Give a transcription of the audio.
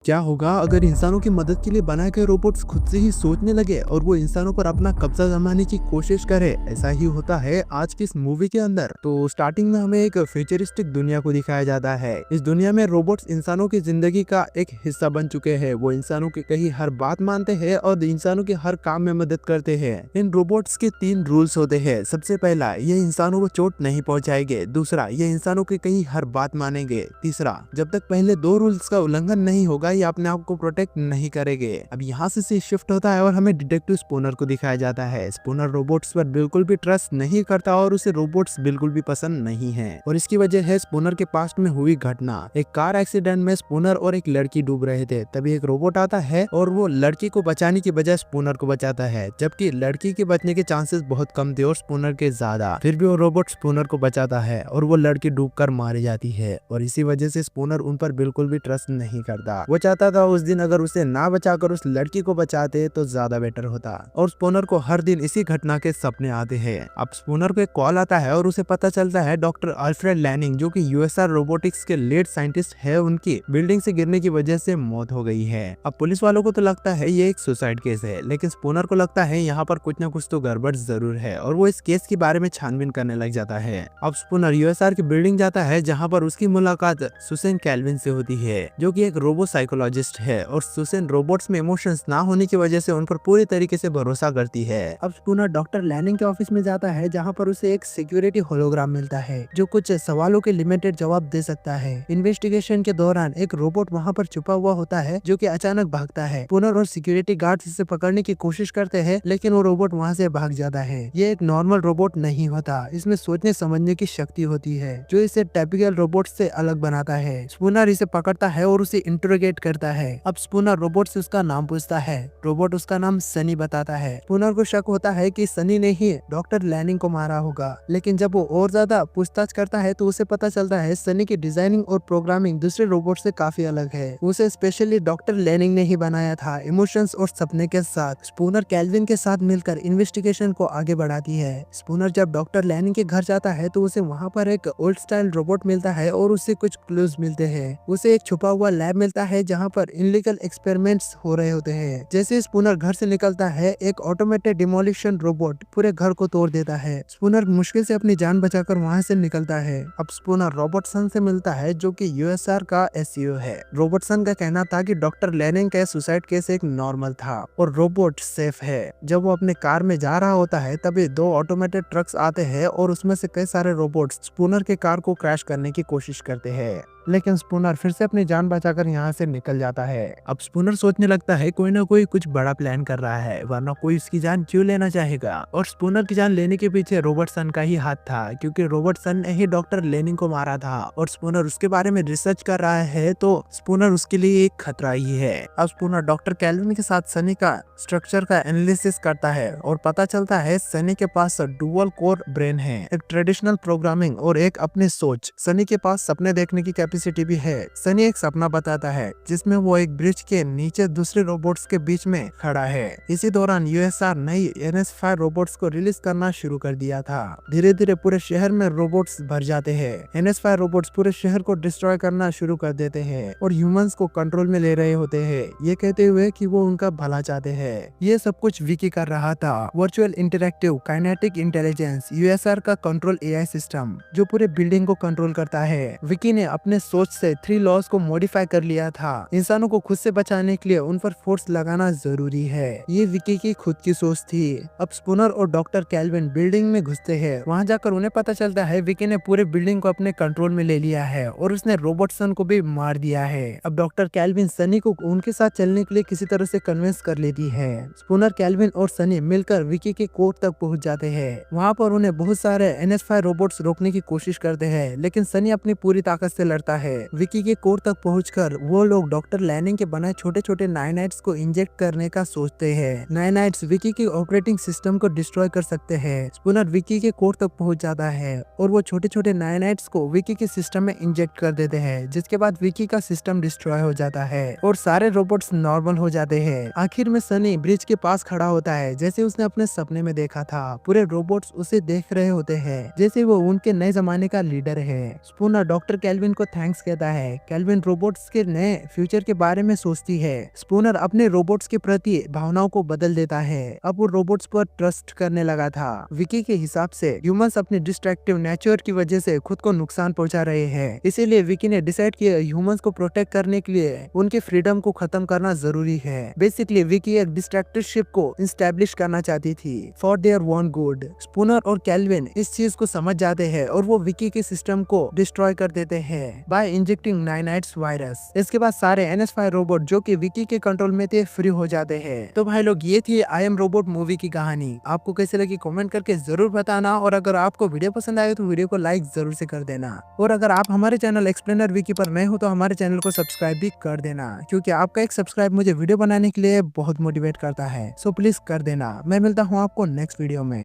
क्या होगा अगर इंसानों की मदद के लिए बनाए गए रोबोट्स खुद से ही सोचने लगे और वो इंसानों पर अपना कब्जा जमाने की कोशिश करे। ऐसा ही होता है आज की इस मूवी के अंदर। तो स्टार्टिंग में हमें एक फ्यूचरिस्टिक दुनिया को दिखाया जाता है। इस दुनिया में रोबोट्स इंसानों की जिंदगी का एक हिस्सा बन चुके हैं। वो इंसानों की कही हर बात मानते हैं और इंसानों के हर काम में मदद करते हैं। इन रोबोट्स के 3 रूल्स होते हैं। सबसे पहला, ये इंसानों को चोट नहीं पहुंचाएंगे। दूसरा, ये इंसानों की कही हर बात मानेंगे। तीसरा, जब तक पहले 2 रूल्स का उल्लंघन नहीं होगा ये अपने आप को प्रोटेक्ट नहीं करेंगे। अब यहाँ से शिफ्ट होता है और हमें डिटेक्टिव स्पूनर को दिखाया जाता है। स्पूनर रोबोट्स पर बिल्कुल भी ट्रस्ट नहीं करता और उसे रोबोट्स बिल्कुल भी पसंद नहीं है और इसकी वजह है स्पूनर के पास्ट में हुई घटना। एक कार एक्सीडेंट में स्पूनर और एक लड़की डूब रहे थे। तभी एक रोबोट आता है और वो लड़की को बचाने की बजाय स्पूनर को बचाता है, जबकि लड़की के बचने के चांसेस बहुत कम थे और स्पूनर के ज्यादा। फिर भी वो रोबोट स्पूनर को बचाता है और वो लड़की डूबकर मारी जाती है और इसी वजह से स्पूनर उन पर बिल्कुल भी ट्रस्ट नहीं करता। वो चाहता था उस दिन अगर उसे ना बचाकर उस लड़की को बचाते तो ज्यादा बेटर होता और स्पूनर को हर दिन इसी घटना के सपने आते हैं। अब स्पूनर को एक कॉल आता है और उसे पता चलता है डॉक्टर अल्फ्रेड लैनिंग, जो कि यूएसआर रोबोटिक्स के लीड साइंटिस्ट है, उनकी बिल्डिंग से गिरने की वजह से मौत हो गई है। अब पुलिस वालों को तो लगता है ये एक सुसाइड केस है, लेकिन स्पूनर को लगता है यहाँ पर कुछ न कुछ तो गड़बड़ जरूर है और वो इस केस के बारे में छानबीन करने लग जाता है। अब स्पूनर यूएसआर की बिल्डिंग जाता है जहाँ पर उसकी मुलाकात सुसेन कैल्विन से होती है, जो कि एक रोबो साइकोलॉजिस्ट है और सुसेन रोबोट्स में इमोशंस ना होने की वजह से उन पर पूरी तरीके से भरोसा करती है। अब स्पूनर डॉक्टर लैनिंग के ऑफिस में जाता है जहाँ पर उसे एक सिक्योरिटी होलोग्राम मिलता है जो कुछ सवालों के लिमिटेड जवाब दे सकता है। इन्वेस्टिगेशन के दौरान एक रोबोट वहाँ पर छुपा हुआ होता है जो कि अचानक भागता है। स्पूनर और सिक्योरिटी गार्ड्स इसे पकड़ने की कोशिश करते हैं, लेकिन वो रोबोट वहाँ से भाग जाता है। ये एक नॉर्मल रोबोट नहीं होता, इसमें सोचने समझने की शक्ति होती है जो इसे टिपिकल रोबोट से अलग बनाता है। स्पूनर इसे पकड़ता है और उसे इंटरोगेट करता है। अब स्पूनर रोबोट से उसका नाम पूछता है। रोबोट उसका नाम सनी बताता है। स्पूनर को शक होता है कि सनी ने ही डॉक्टर लैनिंग को मारा होगा, लेकिन जब वो और ज्यादा पूछताछ करता है तो उसे पता चलता है सनी की डिजाइनिंग और प्रोग्रामिंग दूसरे रोबोट से काफी अलग है। उसे स्पेशली डॉक्टर लैनिंग ने ही बनाया था, इमोशंस और सपने के साथ। स्पूनर कैल्विन के साथ मिलकर इन्वेस्टिगेशन को आगे बढ़ाती है। स्पूनर जब डॉक्टर लैनिंग के घर जाता है तो उसे वहाँ पर एक ओल्ड स्टाइल रोबोट मिलता है और उससे कुछ क्लूज मिलते हैं। उसे एक छुपा हुआ लैब मिलता है जहाँ पर इनलीगल एक्सपेरिमेंट्स हो रहे होते हैं। जैसे स्पूनर घर से निकलता है एक ऑटोमेटेड डिमोलिशन रोबोट पूरे घर को तोड़ देता है। स्पूनर मुश्किल से अपनी जान बचाकर वहाँ से निकलता है। अब स्पूनर रॉबर्टसन से मिलता है जो कि यूएसआर का एसईओ है। रॉबर्टसन का कहना था कि डॉक्टर लैनिंग का सुसाइड केस एक नॉर्मल था और रोबोट सेफ है। जब वो अपने कार में जा रहा होता है तभी 2 ऑटोमेटेड ट्रक्स आते हैं और उसमें से कई सारे रोबोट्स स्पूनर के कार को क्रैश करने की कोशिश करते हैं, लेकिन स्पूनर फिर से अपनी जान बचाकर यहाँ से निकल जाता है। अब स्पूनर सोचने लगता है कोई ना कोई कुछ बड़ा प्लान कर रहा है, वरना कोई उसकी जान क्यों लेना चाहेगा। और स्पूनर की जान लेने के पीछे रॉबर्टसन का ही हाथ था, क्योंकि रॉबर्टसन ने ही डॉक्टर लैनिंग को मारा था और स्पूनर उसके बारे में रिसर्च कर रहा है, तो स्पूनर उसके लिए एक खतरा ही है। अब स्पूनर डॉक्टर कैल्विन के साथ सनी का स्ट्रक्चर का एनालिसिस करता है और पता चलता है सनी के पास डुअल कोर ब्रेन है, एक ट्रेडिशनल प्रोग्रामिंग और एक अपनी सोच। सनी के पास सपने देखने की कैपेसिटी भी है। सनी एक सपना बताता है जिसमें वो एक ब्रिज के नीचे दूसरे रोबोट्स के बीच में खड़ा है। इसी दौरान यूएसआर नई NS5 रोबोट्स को रिलीज करना शुरू कर दिया था। धीरे धीरे पूरे शहर में रोबोट्स भर जाते हैं। NS5 रोबोट्स पूरे शहर को डिस्ट्रॉय करना शुरू कर देते हैं और ह्यूमंस को कंट्रोल में ले रहे होते हैं, ये कहते हुए कि वो उनका भला चाहते हैं। ये सब कुछ विकी कर रहा था। Virtual interactive kinetic intelligence, USR का कंट्रोल AI सिस्टम जो पूरे बिल्डिंग को कंट्रोल करता है। विकी ने अपने सोच से 3 लॉज को मॉडिफाई कर लिया था। इंसानों को खुद से बचाने के लिए उन पर फोर्स लगाना जरूरी है। ये विकी की खुद की सोच थी। अब स्पूनर और डॉक्टर कैल्विन बिल्डिंग में घुसते हैं। वहाँ जाकर उन्हें पता चलता है विकी ने पूरे बिल्डिंग को अपने कंट्रोल में ले लिया है और उसने रॉबर्टसन को भी मार दिया है। अब डॉक्टर कैल्विन सनी को उनके साथ चलने के लिए किसी तरह से कन्विंस कर लेती है। स्पूनर, कैल्विन और सनी मिलकर विकी के कोर्ट तक पहुँच जाते हैं। वहाँ पर उन्हें बहुत सारे NS5 रोबोट्स रोकने की कोशिश करते हैं, लेकिन सनी अपनी पूरी ताकत से लड़ता है। विकी के कोर तक पहुंचकर वो लोग डॉक्टर लैनिंग के बनाए छोटे छोटे नाइनाइट्स को इंजेक्ट करने का सोचते हैं। नाइनाइट्स विकी के ऑपरेटिंग सिस्टम को डिस्ट्रॉय कर सकते हैं। स्पूनर विकी के कोर तक पहुंच जाता है और वो छोटे छोटे नाइनाइट्स को विकी के सिस्टम में इंजेक्ट कर देते हैं, जिसके बाद विकी का सिस्टम डिस्ट्रॉय हो जाता है और सारे रोबोट्स नॉर्मल हो जाते हैं। आखिर में सनी ब्रिज के पास खड़ा होता है जैसे उसने अपने सपने में देखा था। पूरे रोबोट्स उसे देख रहे होते हैं जैसे वो उनके नए जमाने का लीडर है। स्पूनर डॉक्टर कैल्विन को थैंक्स कहता है। केल्विन रोबोट्स के नए फ्यूचर के बारे में सोचती है। स्पूनर अपने रोबोट्स के प्रति भावनाओं को बदल देता है। अब वो रोबोट्स पर ट्रस्ट करने लगा था। विकी के हिसाब से ह्यूमंस अपने डिस्ट्रक्टिव नेचर की वजह से खुद को नुकसान पहुंचा रहे हैं। इसीलिए विकी ने डिसाइड किया ह्यूमंस को प्रोटेक्ट करने के लिए उनके फ्रीडम को खत्म करना जरूरी है। बेसिकली विकी एक डिस्ट्रक्टिव को इंस्टैब्लिश करना चाहती थी for their own good. Spooner और केल्विन इस चीज को समझ जाते हैं और वो विकी के सिस्टम को डिस्ट्रॉय कर देते हैं बाय इंजेक्टिंग नाइनाइट्स वायरस। इसके बाद सारे NS5 रोबोट जो कि विकी के कंट्रोल में थे फ्री हो जाते हैं। तो भाई लोग ये थी आई एम रोबोट मूवी की कहानी। आपको कैसे लगी कमेंट करके जरूर बताना, और अगर आपको वीडियो पसंद आए तो वीडियो को लाइक जरूर से कर देना। और अगर आप हमारे चैनल एक्सप्लेनर विकी पर नए हो तो हमारे चैनल को सब्सक्राइब भी कर देना, क्योंकि आपका एक सब्सक्राइब मुझे वीडियो बनाने के लिए बहुत मोटिवेट करता है। सो प्लीज कर देना। मैं मिलता हूँ आपको नेक्स्ट वीडियो में।